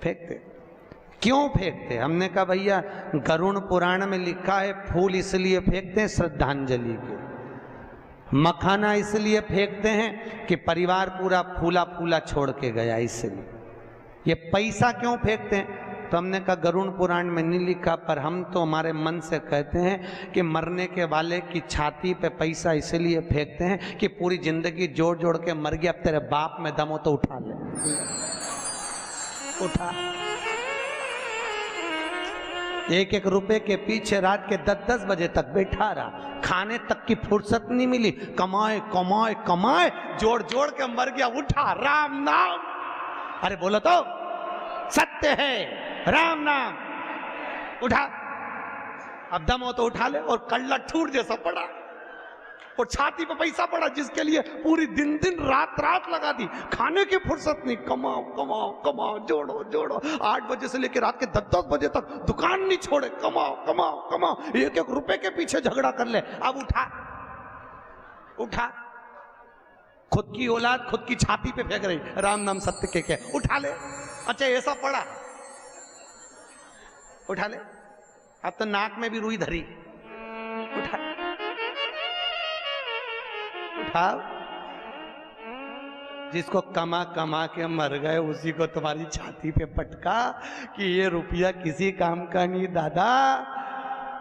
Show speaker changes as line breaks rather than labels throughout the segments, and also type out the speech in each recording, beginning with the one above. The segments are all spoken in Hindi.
फेंकते। क्यों फेंकते? हमने कहा भैया गरुड़ पुराण में लिखा है फूल इसलिए फेंकते हैं श्रद्धांजलि के, मखाना इसलिए फेंकते हैं कि परिवार पूरा फूला फूला छोड़ के गया इसलिए। ये पैसा क्यों फेंकते हैं? तो हमने कहा गरुड़ पुराण में नहीं लिखा, पर हम तो हमारे मन से कहते हैं कि मरने के वाले की छाती पे पैसा इसलिए फेंकते हैं कि पूरी जिंदगी जोड़ जोड़ के मर गया, अब तेरे बाप में दम हो तो उठा ले, उठा। एक एक रुपए के पीछे रात के 10-10 बजे तक बैठा रहा, खाने तक की फुर्सत नहीं मिली, कमाए कमाए कमाए, जोड़ जोड़ के मर गया, उठा राम नाम। अरे बोलो तो सत्य है राम नाम, उठा। अब दम हो तो उठा ले। और कल्ला ठूर जैसा पड़ा और छाती पे पैसा पड़ा जिसके लिए पूरी दिन दिन रात रात लगा दी, खाने की फुर्सत नहीं, कमाओ कमाओ कमाओ, जोड़ो जोड़ो, 8 बजे से लेकर रात के 10-10 बजे तक दुकान नहीं छोड़े, कमाओ कमाओ कमाओ, एक एक रुपए के पीछे झगड़ा कर ले। अब उठा उठा, खुद की औलाद खुद की छाती पे फेंक रही, राम नाम सत्य के उठा ले। अच्छा ऐसा पड़ा, उठा ले। अब तो नाक में भी रुई धरी, उठा उठाओ। जिसको कमा कमा के मर गए उसी को तुम्हारी छाती पे पटका कि ये रुपया किसी काम का नहीं दादा,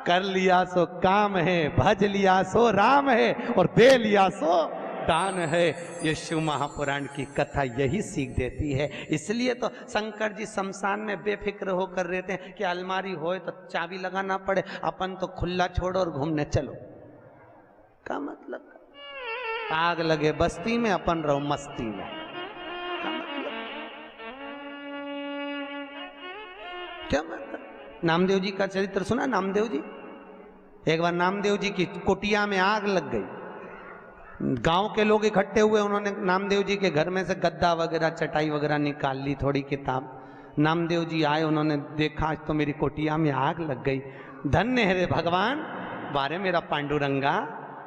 कर लिया सो काम है, भज लिया सो राम है, और दे लिया सो दान है। ये शिव महापुराण की कथा यही सीख देती है। इसलिए तो शंकर जी शमशान में बेफिक्र होकर रहते हैं कि अलमारी होए तो चाबी लगाना पड़े, अपन तो खुला छोड़ो और घूमने चलो। का मतलब आग लगे बस्ती में, अपन रहो मस्ती में। का मतलब क्या मतलब? नामदेव जी का चरित्र सुना? नामदेव जी, एक बार नामदेव जी की कुटिया में आग लग गई, गांव के लोग इकट्ठे हुए, उन्होंने नामदेव जी के घर में से गद्दा वगैरह चटाई वगैरह निकाल ली, थोड़ी किताब। नामदेव जी आए, उन्होंने देखा आज तो मेरी कुटिया में आग लग गई, धन्य है रे भगवान, बारे मेरा पांडुरंगा,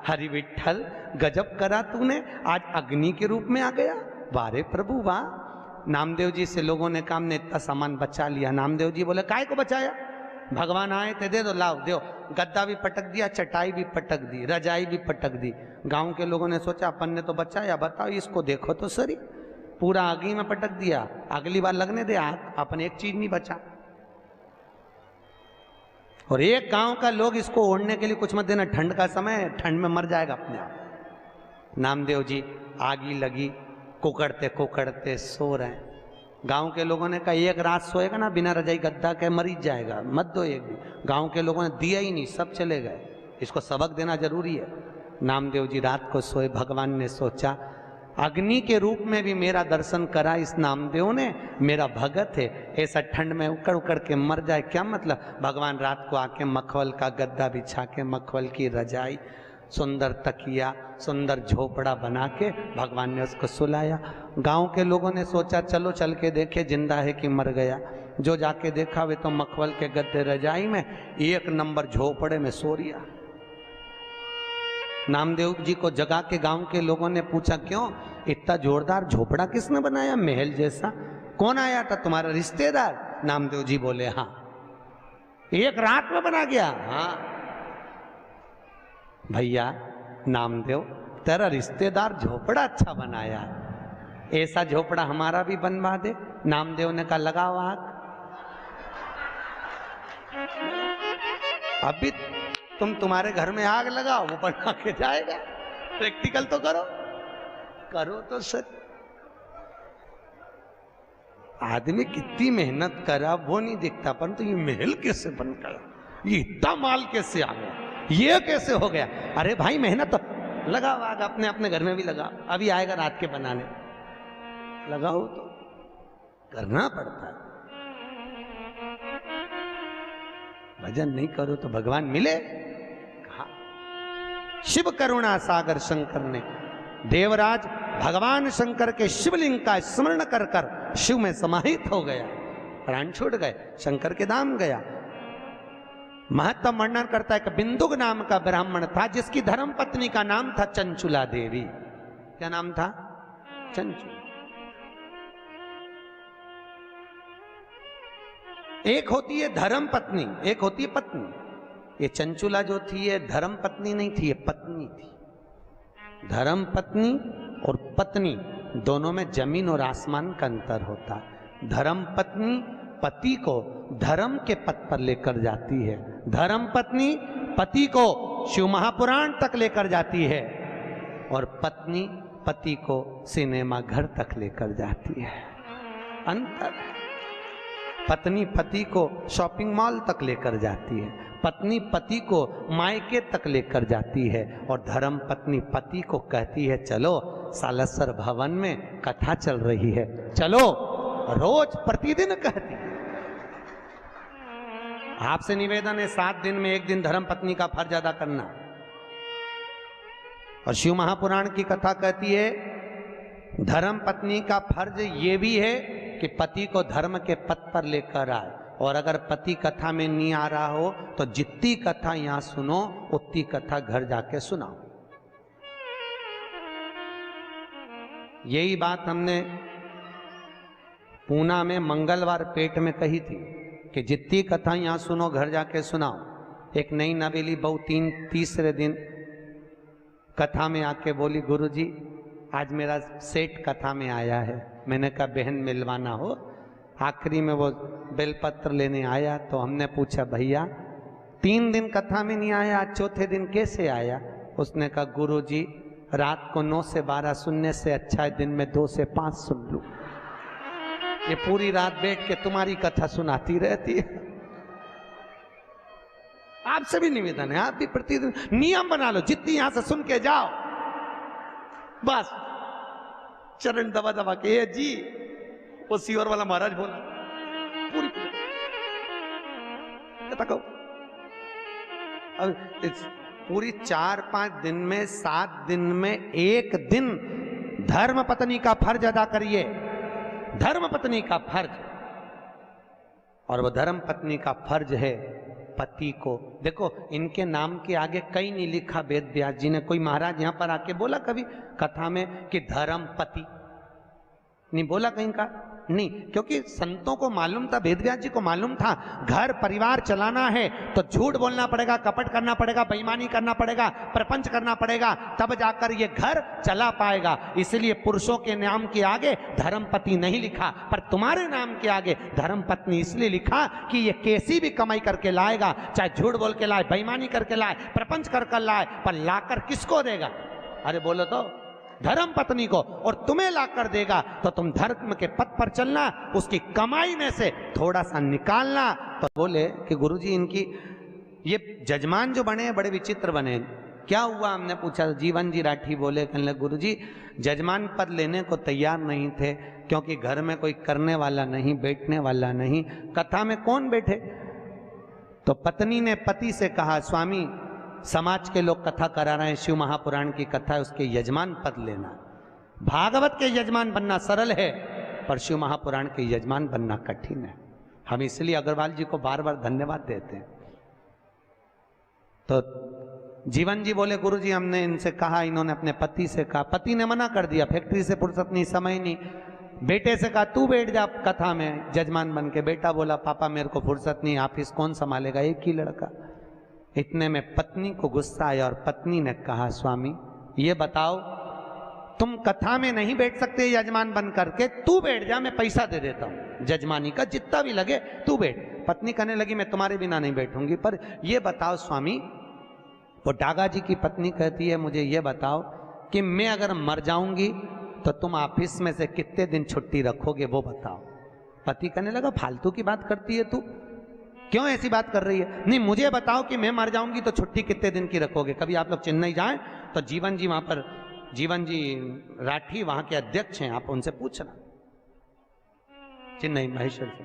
हरि विठल, गजब करा तूने, आज अग्नि के रूप में आ गया, बारे प्रभु वाह। नामदेव जी से लोगों ने कहा हमने इतना सामान बचा लिया। नामदेव जी बोले काय को बचाया? भगवान आए थे, दे दो, लाओ दो। गद्दा भी पटक दिया, चटाई भी पटक दी, रजाई भी पटक दी। गांव के लोगों ने सोचा अपन ने तो बचाया, बताओ इसको देखो तो सही, पूरा आगी में पटक दिया, अगली बार लगने दे आग, अपन एक चीज नहीं बचा। और एक गांव का लोग इसको ओढ़ने के लिए कुछ मत देना, ठंड का समय है, ठंड में मर जाएगा अपने आप। नामदेव जी आगी लगी, कुकड़ते कुकड़ते सो रहे हैं। गांव के लोगों ने कहा एक रात सोएगा ना बिना रजाई गद्दा के मरीज जाएगा, मत दो एक भी। गांव के लोगों ने दिया ही नहीं, सब चले गए, इसको सबक देना जरूरी है। नामदेव जी रात को सोए, भगवान ने सोचा अग्नि के रूप में भी मेरा दर्शन करा इस नामदेव ने, मेरा भगत है, ऐसा ठंड में उकड़ उकड़ के मर जाए क्या मतलब। भगवान रात को आके मखमल का गद्दा बिछा के, मखमल की रजाई, सुंदर तकिया, सुंदर झोपड़ा बना के भगवान ने उसको सुलाया। गांव के लोगों ने सोचा चलो चल के देखे जिंदा है कि मर गया। जो जाके देखा वे तो मखमल के गद्दे रजाई में, एक नंबर झोपड़े में सो रिया। नामदेव जी को जगा के गांव के लोगों ने पूछा क्यों इतना जोरदार झोपड़ा किसने बनाया, महल जैसा? कौन आया था, तुम्हारा रिश्तेदार? नामदेव जी बोले हाँ। एक रात में बना गया? हाँ भैया नामदेव, तेरा रिश्तेदार झोपड़ा अच्छा बनाया, ऐसा झोपड़ा हमारा भी बनवा दे। नामदेव ने कहा लगाओ आग। अभी तुम्हारे घर में आग लगाओ, वो बना के जाएगा। प्रैक्टिकल तो करो, करो तो सर। आदमी कितनी मेहनत करा वो नहीं दिखता, परंतु ये महल कैसे बन गया, ये इतना माल कैसे आ गया, ये कैसे हो गया? अरे भाई मेहनत तो लगाओ आग, अपने अपने घर में भी लगाओ, अभी आएगा रात के बनाने, लगाओ तो करना पड़ता है। भजन नहीं करो तो भगवान मिले कहा? शिव करुणा सागर शंकर ने, देवराज भगवान शंकर के शिवलिंग का स्मरण कर कर शिव में समाहित हो गया, प्राण छूट गए, शंकर के धाम गया। महत्व वर्णन करता है कि बिंदुक नाम का ब्राह्मण था जिसकी धर्म पत्नी का नाम था चंचुला देवी। क्या नाम था? चंचुला। एक होती है धर्म पत्नी, एक होती है पत्नी। ये चंचुला जो थी ये धर्म पत्नी नहीं थी, ये पत्नी थी। धर्म पत्नी और पत्नी दोनों में जमीन और आसमान का अंतर होता है। धर्म पत्नी पति को धर्म के पथ पर लेकर जाती है, धर्म पत्नी पति को शिव महापुराण तक लेकर जाती है, और पत्नी पति को सिनेमा घर तक लेकर जाती है। अंतर। पत्नी पति को शॉपिंग मॉल तक लेकर जाती है, पत्नी पति को मायके तक लेकर जाती है, और धर्म पत्नी पति को कहती है चलो सालसर भवन में कथा चल रही है, चलो। रोज प्रतिदिन कहती है। आपसे निवेदन है 7 दिन में 1 दिन धर्म पत्नी का फर्ज अदा करना। और शिव महापुराण की कथा कहती है धर्म पत्नी का फर्ज ये भी है कि पति को धर्म के पथ पर लेकर आए, और अगर पति कथा में नहीं आ रहा हो तो जितनी कथा यहां सुनो उतनी कथा घर जाके सुनाओ। यही बात हमने पूना में मंगलवार पेट में कही थी कि जितनी कथा यहां सुनो घर जाके सुनाओ। एक नई नवेली बहू तीसरे दिन कथा में आके बोली गुरुजी आज मेरा सेठ कथा में आया है। मैंने कहा बहन मिलवाना हो। आखिरी में वो बेलपत्र लेने आया तो हमने पूछा भैया 3 दिन कथा में नहीं आया, आज चौथे दिन कैसे आया? उसने कहा गुरुजी रात को 9 से 12 सुनने से अच्छा है दिन में 2 से 5 सुन लूं। ये पूरी रात बैठ के तुम्हारी कथा सुनाती रहती है। आपसे भी निवेदन है, आप भी प्रतिदिन नियम बना लो, जितनी यहां से सुन के जाओ बस चरण दबा दबा के ये जी वो सीवर वाला महाराज बोला पूरी कहो। अब पूरी 4-5 दिन में 7 दिन में 1 दिन धर्म पत्नी का फर्ज अदा करिए, धर्म पत्नी का फर्ज। और वो धर्म पत्नी का फर्ज है पति को। देखो इनके नाम के आगे कहीं नहीं लिखा वेद व्यास जी ने। कोई महाराज यहां पर आके बोला कभी कथा में कि धर्म पति? नहीं बोला कहीं का, नहीं, क्योंकि संतों को मालूम था, वेद व्यास जी को मालूम था घर परिवार चलाना है तो झूठ बोलना पड़ेगा, कपट करना पड़ेगा, बेईमानी करना पड़ेगा, प्रपंच करना पड़ेगा, तब जाकर ये घर चला पाएगा। इसलिए पुरुषों के नाम के आगे धर्मपति नहीं लिखा, पर तुम्हारे नाम के आगे धर्मपत्नी इसलिए लिखा कि ये कैसी भी कमाई करके लाएगा, चाहे झूठ बोल के लाए, बेईमानी करके लाए, प्रपंच कर लाए, पर लाकर किसको देगा? अरे बोलो तो धर्म पत्नी को। और तुम्हें लाकर देगा तो तुम धर्म के पथ पर चलना, उसकी कमाई में से थोड़ा सा निकालना। तो बोले कि गुरुजी इनकी ये जजमान जो बने बड़े विचित्र बने, क्या हुआ? हमने पूछा। जीवन जी राठी बोले, कहने लगे गुरुजी जजमान पद लेने को तैयार नहीं थे क्योंकि घर में कोई करने वाला नहीं, बैठने वाला नहीं, कथा में कौन बैठे? तो पत्नी ने पति से कहा स्वामी समाज के लोग कथा करा रहे हैं, शिव महापुराण की कथा है, उसके यजमान पद लेना। भागवत के यजमान बनना सरल है पर शिव महापुराण के यजमान बनना कठिन है। हम इसलिए अग्रवाल जी को बार बार धन्यवाद देते हैं। तो जीवन जी बोले गुरुजी हमने इनसे कहा, इन्होंने अपने पति से कहा, पति ने मना कर दिया, फैक्ट्री से फुर्सत नहीं, समय नहीं। बेटे से कहा तू बैठ जा कथा में जजमान बन के। बेटा बोला पापा मेरे को फुर्सत नहीं, ऑफिस कौन संभालेगा, एक ही लड़का। इतने में पत्नी को गुस्सा आया और पत्नी ने कहा स्वामी ये बताओ तुम कथा में नहीं बैठ सकते यजमान बन करके, तू बैठ जा, मैं पैसा दे देता हूं जजमानी का, जितना भी लगे तू बैठ। पत्नी कहने लगी मैं तुम्हारे बिना नहीं बैठूंगी, पर ये बताओ स्वामी, वो डागा जी की पत्नी कहती है मुझे ये बताओ कि मैं अगर मर जाऊंगी तो तुम ऑफिस में से कितने दिन छुट्टी रखोगे, वो बताओ। पति कहने लगा फालतू की बात करती है तू, क्यों ऐसी बात कर रही है? नहीं मुझे बताओ कि मैं मर जाऊंगी तो छुट्टी कितने दिन की रखोगे। कभी आप लोग चेन्नई जाएं तो जीवन जी वहां पर, जीवन जी राठी वहां के अध्यक्ष हैं, आप उनसे पूछना, चेन्नई महेश्वर से,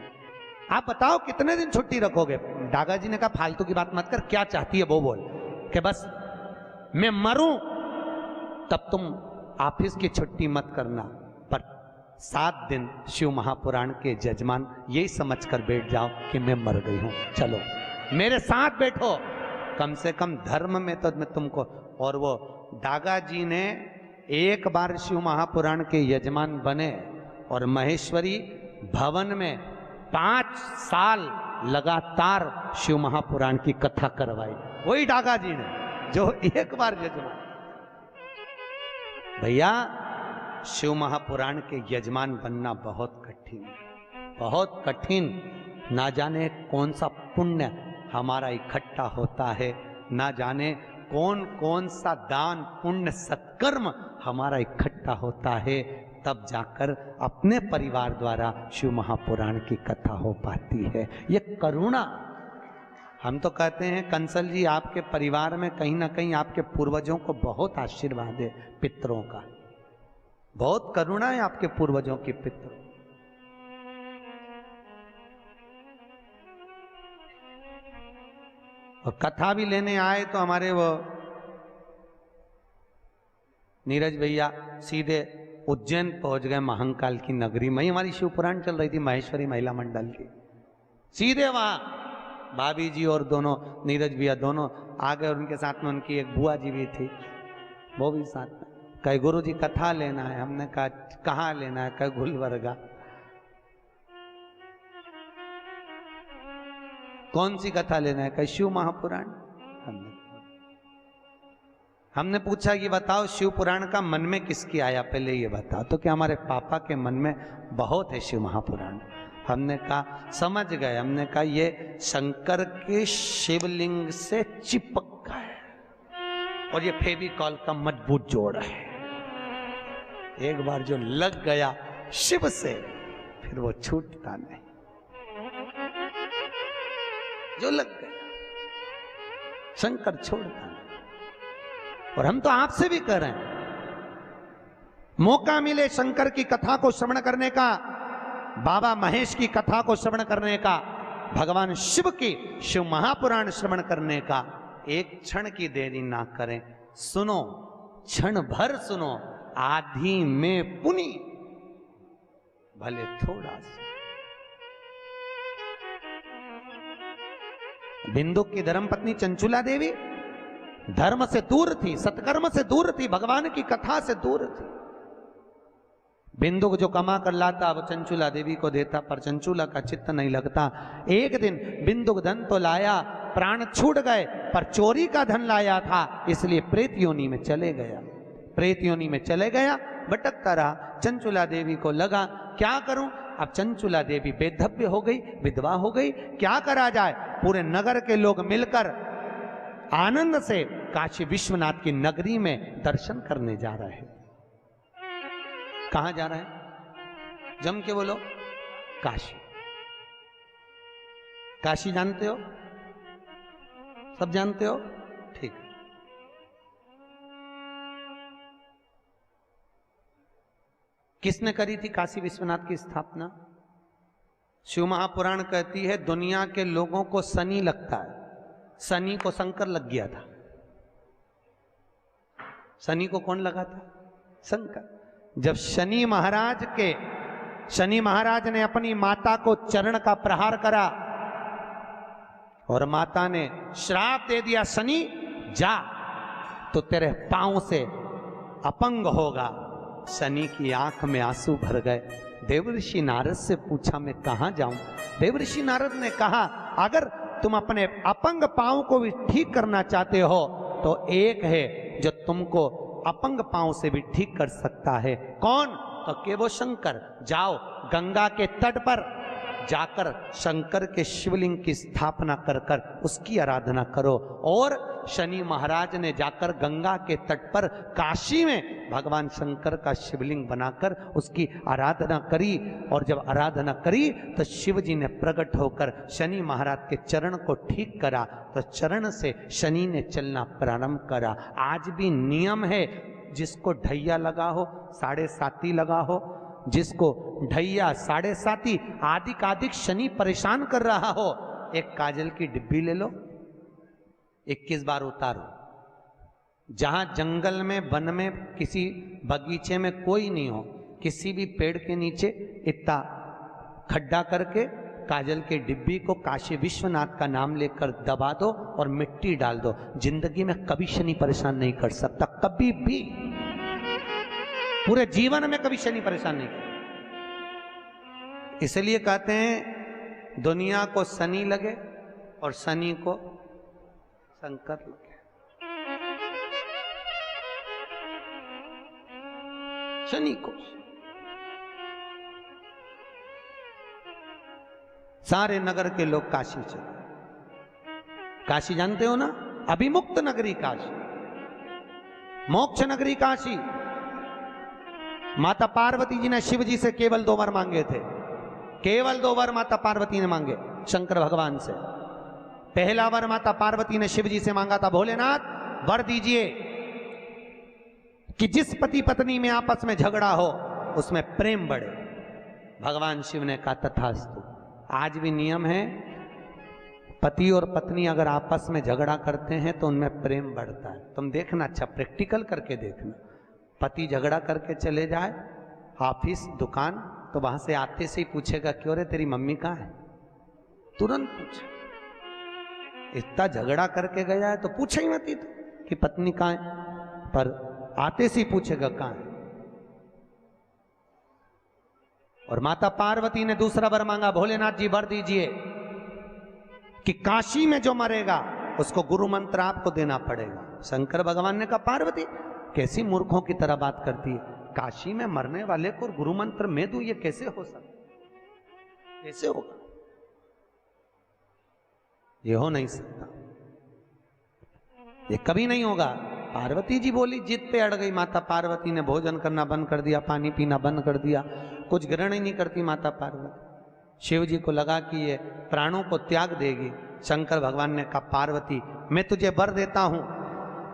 आप बताओ कितने दिन छुट्टी रखोगे। डागा जी ने कहा फालतू की बात मत कर, क्या चाहती है वो बोल, कि बस मैं मरूं तब तुम ऑफिस की छुट्टी मत करना, पर 7 दिन शिव महापुराण के जजमान यही समझकर बैठ जाओ कि मैं मर गई हूं, चलो मेरे साथ बैठो, कम से कम धर्म में तो मैं तुमको। और वो डागा जी ने एक बार शिव महापुराण के यजमान बने और महेश्वरी भवन में 5 साल लगातार शिव महापुराण की कथा करवाई, वही डागा जी ने जो एक बार यजमान। भैया शिव महापुराण के यजमान बनना बहुत कठिन है, बहुत कठिन। ना जाने कौन सा पुण्य हमारा इकट्ठा होता है, ना जाने कौन कौन सा दान पुण्य सत्कर्म हमारा इकट्ठा होता है, तब जाकर अपने परिवार द्वारा शिव महापुराण की कथा हो पाती है। ये करुणा, हम तो कहते हैं कंसल जी आपके परिवार में कहीं ना कहीं आपके पूर्वजों को बहुत आशीर्वाद है, पितरों का बहुत करुणा है आपके पूर्वजों की पितरों। और कथा भी लेने आए तो हमारे वो नीरज भैया सीधे उज्जैन पहुंच गए, महाकाल की नगरी में। हमारी शिव पुराण चल रही थी महेश्वरी महिला मंडल की, सीधे वहां भाभी जी और दोनों नीरज भैया दोनों आ गए, और उनके साथ में उनकी एक बुआ जी भी थी, वो भी साथ में। कहे गुरु जी कथा लेना है, हमने कहा कहाँ लेना है, कहे गुलबर्गा। कौन सी कथा लेना है, कहे शिव महापुराण। हमने पूछा कि बताओ शिव पुराण का मन में किसकी आया, पहले ये बताओ। तो क्या हमारे पापा के मन में बहुत है शिव महापुराण। हमने कहा समझ गए, हमने कहा ये शंकर के शिवलिंग से चिपक है और ये फेविकॉल का मजबूत जोड़ है, एक बार जो लग गया शिव से फिर वो छूटता नहीं, जो लग गया शंकर छोड़ता नहीं। और हम तो आपसे भी कह रहे हैं, मौका मिले शंकर की कथा को श्रवण करने का, बाबा महेश की कथा को श्रवण करने का, भगवान शिव की शिव महापुराण श्रवण करने का, एक क्षण की देरी ना करें, सुनो, क्षण भर सुनो, आधी में पुनि भले थोड़ा सा। बिंदु की धर्मपत्नी चंचुला देवी धर्म से दूर थी, सत्कर्म से दूर थी, भगवान की कथा से दूर थी। बिंदु को जो कमा कर लाता वो चंचुला देवी को देता, पर चंचुला का चित्त नहीं लगता। एक दिन बिंदु धन तो लाया, प्राण छूट गए, पर चोरी का धन लाया था, इसलिए प्रेत योनि में चले गया। प्रेत योनि में चले गया, भटकता रहा। चंचुला देवी को लगा क्या करूं, अब चंचुला देवी बेधव्य हो गई, विधवा हो गई, क्या करा जाए। पूरे नगर के लोग मिलकर आनंद से काशी विश्वनाथ की नगरी में दर्शन करने जा रहे हैं। कहां जा रहे हैं, जम के बोलो, काशी। काशी जानते हो, सब जानते हो, ठीक। किसने करी थी काशी विश्वनाथ की स्थापना? शिव महापुराण कहती है दुनिया के लोगों को शनि लगता है, शनि को शंकर लग गया था। शनि को कौन लगा था? शंकर। जब शनि महाराज ने अपनी माता को चरण का प्रहार करा और माता ने श्राप दे दिया, शनि जा तो तेरे पांव से अपंग होगा। शनि की आंख में आंसू भर गए। देवर्षि नारद से पूछा मैं कहां जाऊं? देवर्षि नारद ने कहा अगर तुम अपने अपंग पांव को भी ठीक करना चाहते हो तो एक है जो तुमको अपंग पांव से भी ठीक कर सकता है। कौन? तो के वो शंकर। जाओ गंगा के तट पर जाकर शंकर के शिवलिंग की स्थापना कर कर उसकी आराधना करो। और शनि महाराज ने जाकर गंगा के तट पर काशी में भगवान शंकर का शिवलिंग बनाकर उसकी आराधना करी। और जब आराधना करी तो शिव जी ने प्रकट होकर शनि महाराज के चरण को ठीक करा, तो चरण से शनि ने चलना प्रारंभ करा। आज भी नियम है, जिसको ढैया लगा हो, 7.5 लगा हो, जिसको ढैया 7.5 आदिक शनि परेशान कर रहा हो, एक काजल की डिब्बी ले लो, 21 बार उतारो। जहां जंगल में, वन में, किसी बगीचे में कोई नहीं हो, किसी भी पेड़ के नीचे इतना खड्डा करके काजल के डिब्बी को काशी विश्वनाथ का नाम लेकर दबा दो और मिट्टी डाल दो। जिंदगी में कभी शनि परेशान नहीं कर सकता, कभी भी, पूरे जीवन में कभी शनि परेशान नहीं किया। इसलिए कहते हैं दुनिया को शनि लगे और शनि को शंकर लगे। शनि को सारे नगर के लोग काशी चले। काशी जानते हो ना, अभिमुक्त नगरी काशी, मोक्ष नगरी काशी। माता पार्वती जी ने शिव जी से केवल 2 वर मांगे थे, केवल 2 वर माता पार्वती ने मांगे शंकर भगवान से। पहला वर माता पार्वती ने शिव जी से मांगा था, भोलेनाथ वर दीजिए कि जिस पति पत्नी में आपस में झगड़ा हो उसमें प्रेम बढ़े। भगवान शिव ने कहा तथास्तु। आज भी नियम है, पति और पत्नी अगर आपस में झगड़ा करते हैं तो उनमें प्रेम बढ़ता है। तुम देखना, अच्छा प्रैक्टिकल करके देखना। पति झगड़ा करके चले जाए ऑफिस दुकान, तो वहां से आते से ही पूछेगा क्यों रे तेरी मम्मी कहाँ है, तुरंत पूछे। इतना झगड़ा करके गया है तो पूछे ही मत ही तो कि पत्नी कहाँ है, पर आते से ही पूछेगा कहाँ है। और माता पार्वती ने दूसरा वर मांगा, भोलेनाथ जी वर दीजिए कि काशी में जो मरेगा उसको गुरु मंत्र आपको देना पड़ेगा। शंकर भगवान ने कहा पार्वती कैसी मूर्खों की तरह बात करती है, काशी में मरने वाले को गुरु मंत्र मैं दूं, ये कैसे हो सकता, कैसे होगा, ये हो नहीं सकता, ये कभी नहीं होगा। पार्वती जी बोली, जिद पे अड़ गई माता पार्वती ने। भोजन करना बंद कर दिया, पानी पीना बंद कर दिया, कुछ ग्रहण ही नहीं करती माता पार्वती। शिव जी को लगा कि ये प्राणों को त्याग देगी। शंकर भगवान ने कहा पार्वती मैं तुझे वर देता हूं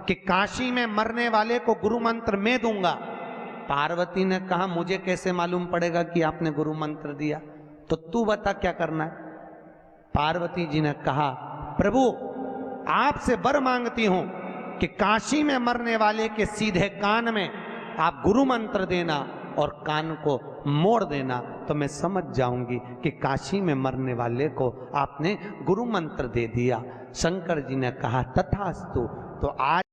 कि काशी में मरने वाले को गुरु मंत्र मैं दूंगा। पार्वती ने कहा मुझे कैसे मालूम पड़ेगा कि आपने गुरु मंत्र दिया, तो तू बता क्या करना है। पार्वती जी ने कहा प्रभु आपसे वर मांगती हूं कि काशी में मरने वाले के सीधे कान में आप गुरु मंत्र देना और कान को मोड़ देना, तो मैं समझ जाऊंगी कि काशी में मरने वाले को आपने गुरु मंत्र दे दिया। शंकर जी ने कहा तथास्तु। तो आज